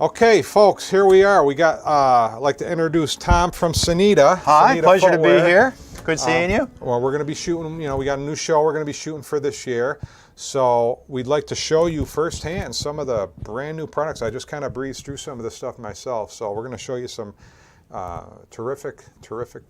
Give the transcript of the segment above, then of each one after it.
Okay, folks, here we are. We got, I'd like to introduce Tom from Sanita. Hi, Sanita pleasure Footwear. to be here. Good seeing you. Well, we're going to be shooting, we got a new show we're going to be shooting for this year. So we'd like to show you firsthand some of the brand new products. I just kind of breezed through some of this stuff myself. So we're going to show you some terrific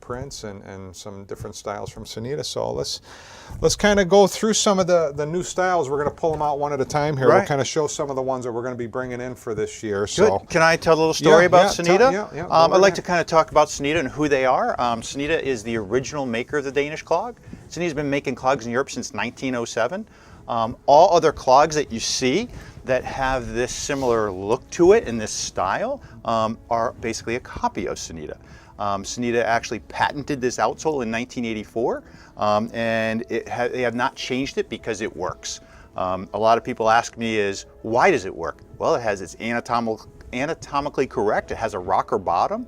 prints and some different styles from Sanita. So let's kind of go through some of the new styles. We're going to pull them out one at a time here. Right. We'll kind of show some of the ones that we're going to be bringing in for this year. So good. Can I tell a little story about Sanita? I'd like to kind of talk about Sanita and who they are. Sanita is the original maker of the Danish clog. Sanita's been making clogs in Europe since 1907. All other clogs that you see that have this similar look to it and this style are basically a copy of Sanita. Sanita actually patented this outsole in 1984, and they have not changed it because it works. A lot of people ask me why does it work? Well, it's anatomically correct. It has a rocker bottom.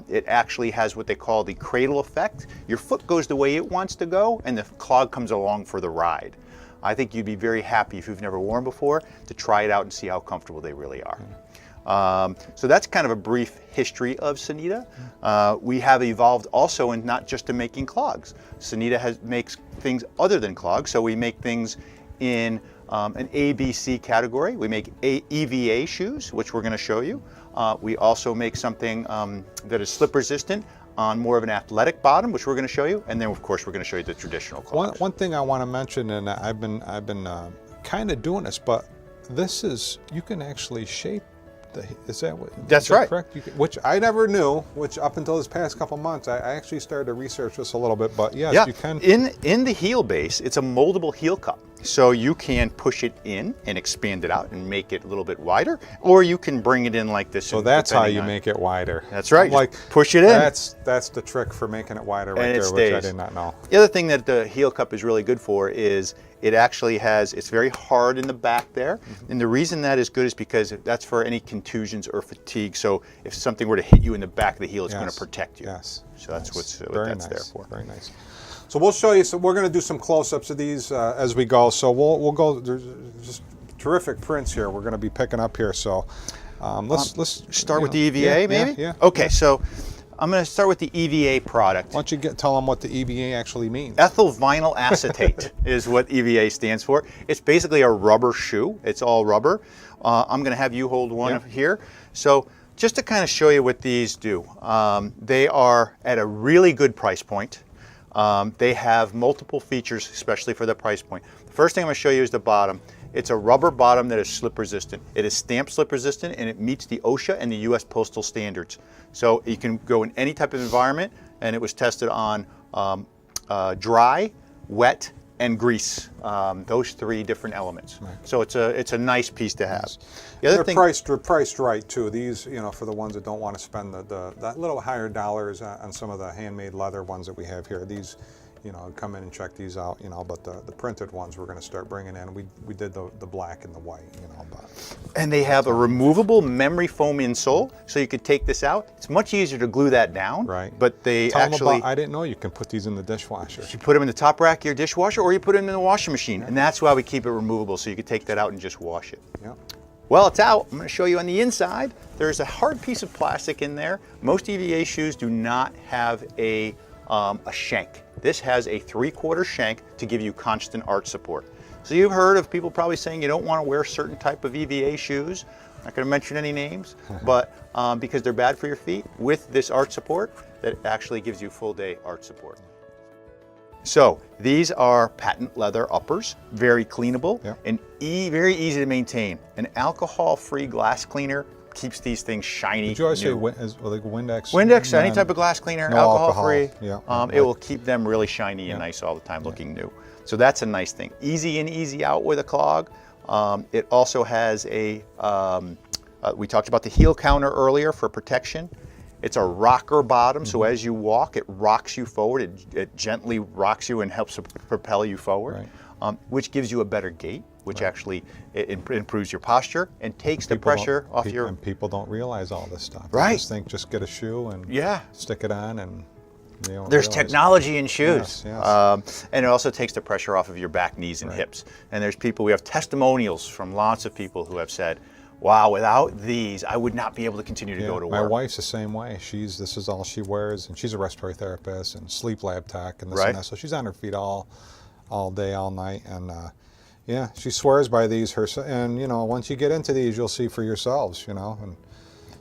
It actually has what they call the cradle effect. Your foot goes the way it wants to go, and the clog comes along for the ride. I think you'd be very happy if you've never worn before to try it out and see how comfortable they really are. So that's kind of a brief history of Sanita. We have evolved also in not just in making clogs. Sanita makes things other than clogs, so we make things in an ABC category. We make EVA shoes, which we're going to show you. We also make something that is slip resistant on more of an athletic bottom, which we're going to show you, and then of course we're going to show you the traditional clogs. One thing I want to mention, and I've been kind of doing this, but this is, you can actually shape the, is that right. Correct? Which I never knew, which up until this past couple months, I actually started to research this a little bit, but yes, you can. In the heel base, it's a moldable heel cup. So you can push it in and expand it out and make it a little bit wider, or you can bring it in like this. So that's how you make it wider. That's right. Like push it in. That's the trick for making it wider right there, which I did not know. The other thing that the heel cup is really good for is it actually it's very hard in the back there. And the reason that is good is because that's for any contusions or fatigue. So if something were to hit you in the back of the heel, it's going to protect you. Yes. So that's what that's there for. Very nice. So we'll show you. So we're going to do some close-ups of these as we go. So we'll go. There's just terrific prints here. We're going to be picking up here. So let's start with the EVA, maybe. Yeah. Okay. So I'm going to start with the EVA product. Why don't you tell them what the EVA actually means? Ethyl vinyl acetate is what EVA stands for. It's basically a rubber shoe. It's all rubber. I'm going to have you hold one here. So just to kind of show you what these do, they are at a really good price point. They have multiple features, especially for the price point. The first thing I'm going to show you is the bottom. It's a rubber bottom that is slip resistant. It is stamped slip resistant, and it meets the OSHA and the US Postal Standards. So you can go in any type of environment, and it was tested on dry, wet, and grease. Those three different elements. Right. So it's a nice piece to have. The other they're priced right too. These, for the ones that don't want to spend that little higher dollars on some of the handmade leather ones that we have here. These, come in and check these out. But the printed ones we're going to start bringing in. We did the black and the white. And they have a removable memory foam insole, so you could take this out. It's much easier to glue that down. Right. But they actually. I didn't know you can put these in the dishwasher. You put them in the top rack of your dishwasher, or you put them in the washing machine, and that's why we keep it removable, so you can take that out and just wash it. Yeah. Well, it's out. I'm going to show you on the inside. There's a hard piece of plastic in there. Most EVA shoes do not have a shank. This has a 3/4 shank to give you constant arch support. So you've heard of people probably saying you don't want to wear certain type of EVA shoes. I'm not going to mention any names, but because they're bad for your feet, with this arch support, that actually gives you full day arch support. So these are patent leather uppers, very cleanable and very easy to maintain. An alcohol-free glass cleaner keeps these things shiny. Did you always say like Windex? Windex, any type of glass cleaner, alcohol-free. Yeah. It will keep them really shiny and nice all the time, looking new. So that's a nice thing. Easy in, easy out with a clog. It also has we talked about the heel counter earlier for protection. It's a rocker bottom, so as you walk, it rocks you forward. It gently rocks you and helps to propel you forward, which gives you a better gait, which actually improves your posture and takes the pressure off your... And people don't realize all this stuff. Right. They just think just get a shoe and stick it on and... There's technology in shoes. Yes. And it also takes the pressure off of your back, knees, and hips. And there's people, we have testimonials from lots of people who have said, wow, without these, I would not be able to continue to go to work. My wife's the same way. This is all she wears, and she's a respiratory therapist and sleep lab tech and this and that. So she's on her feet all day, all night, and yeah, she swears by these. And you know, once you get into these, you'll see for yourselves. You know. And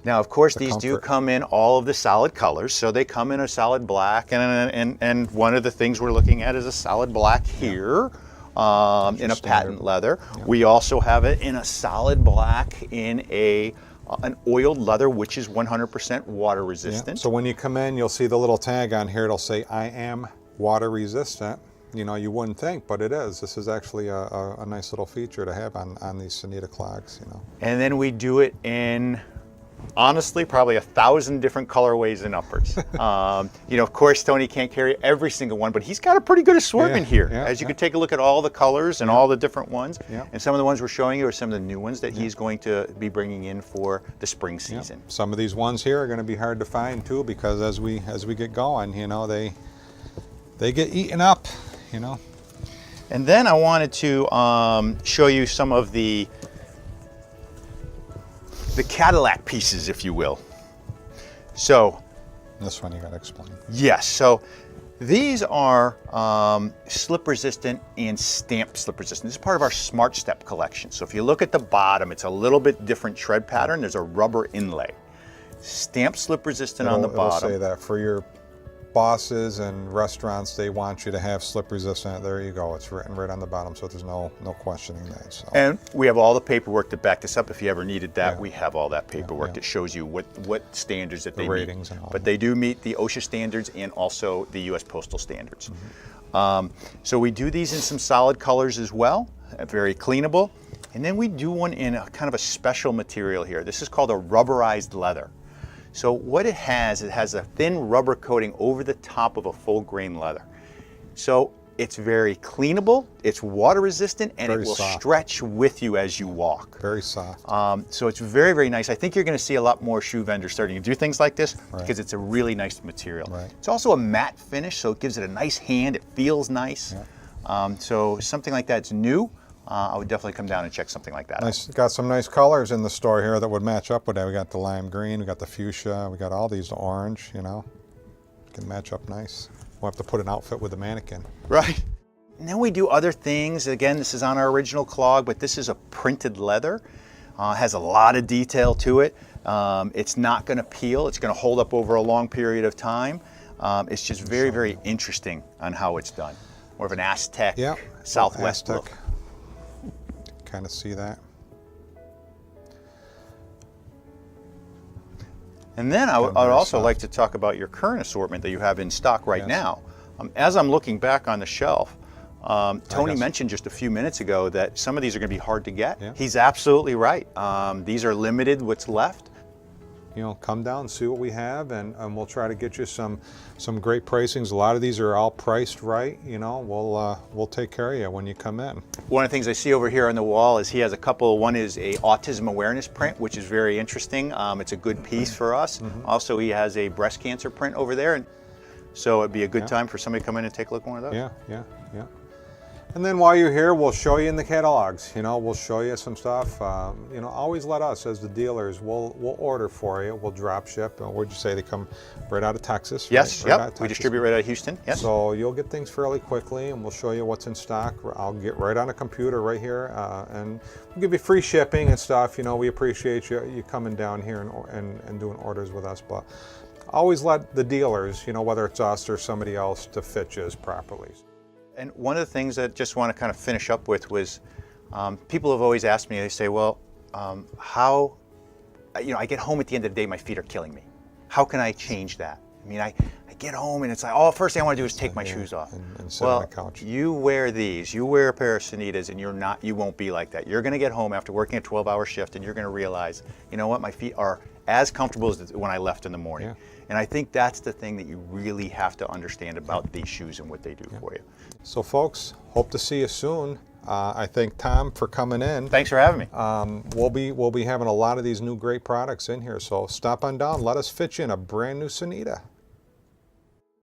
now, of course, these do come in all of the solid colors. So they come in a solid black, and one of the things we're looking at is a solid black here. In a patent leather. Yeah. We also have it in a solid black in an oiled leather, which is 100% water resistant. Yeah. So when you come in, you'll see the little tag on here. It'll say, "I am water resistant." You know, you wouldn't think, but it is. This is actually a nice little feature to have on these Sanita Clogs, you know. And then we do it in, honestly, probably 1,000 different colorways and uppers. You know, of course, Tony can't carry every single one, but he's got a pretty good assortment here. As you can take a look at all the colors and all the different ones. And some of the ones we're showing you are some of the new ones that he's going to be bringing in for the spring season. Some of these ones here are going to be hard to find too, because as we get going, you know, they get eaten up, you know. And then I wanted to show you some of the Cadillac pieces, if you will. So this one you got to explain. Yes, so these are slip resistant and stamp slip resistant. This is part of our Smart Step collection. So if you look at the bottom, it's a little bit different tread pattern. There's a rubber inlay. Stamp slip resistant on the bottom. It'll say that for your bosses and restaurants, they want you to have slip resistant. There you go. It's written right on the bottom, so there's no questioning that. So. And we have all the paperwork to back this up. If you ever needed that, we have all that paperwork that shows you what standards that they ratings meet. And all but that. They do meet the OSHA standards and also the U.S. Postal standards. So we do these in some solid colors as well, very cleanable. And then we do one in a kind of a special material here. This is called a rubberized leather. So what it has a thin rubber coating over the top of a full grain leather. So it's very cleanable, it's water resistant, and it will stretch with you as you walk. Very soft. So it's very, very nice. I think you're going to see a lot more shoe vendors starting to do things like this because it's a really nice material. It's also a matte finish, so it gives it a nice hand, it feels nice. So something like that's new. I would definitely come down and check something like that out. Got some nice colors in the store here that would match up with that. We got the lime green, we got the fuchsia, we got all these orange, you know. Can match up nice. We'll have to put an outfit with the mannequin. Right. And then we do other things. Again, this is on our original clog, but this is a printed leather. Has a lot of detail to it. It's not going to peel. It's going to hold up over a long period of time. It's just very, very interesting on how it's done. More of an Aztec, Southwest look. Kind of see that. And then I would also like to talk about your current assortment that you have in stock right now. As I'm looking back on the shelf, Tony mentioned just a few minutes ago that some of these are going to be hard to get. He's absolutely right. These are limited, what's left. You know, come down and see what we have, and we'll try to get you some great pricings. A lot of these are all priced right. You know, we'll take care of you when you come in. One of the things I see over here on the wall is he has a couple. One is a autism awareness print, which is very interesting. It's a good piece for us. Also, he has a breast cancer print over there, and so it'd be a good time for somebody to come in and take a look at one of those. Yeah. And then while you're here, we'll show you in the catalogs. You know, we'll show you some stuff. You know, always let us, as the dealers, we'll order for you. We'll drop ship. Where'd you say they come right out of Texas? Yes, right? We distribute right out of Houston. Yes. So you'll get things fairly quickly, and we'll show you what's in stock. I'll get right on a computer right here, and we'll give you free shipping and stuff. You know, we appreciate you coming down here and doing orders with us. But always let the dealers, you know, whether it's us or somebody else, to fit you properly. And one of the things that I just want to kind of finish up with was, people have always asked me, they say, well, how, you know, I get home at the end of the day, my feet are killing me. How can I change that? I mean, I get home and it's like, oh, first thing I want to do is take my shoes off. And sit on the couch. You wear these, you wear a pair of Sanitas, and you won't be like that. You're going to get home after working a 12-hour shift, and you're going to realize, you know what, my feet are as comfortable as when I left in the morning. And I think that's the thing that you really have to understand about these shoes and what they do for you. So folks, hope to see you soon. I thank Tom for coming in. Thanks for having me. We'll be having a lot of these new great products in here, so stop on down. Let us fit you in a brand new Sanita.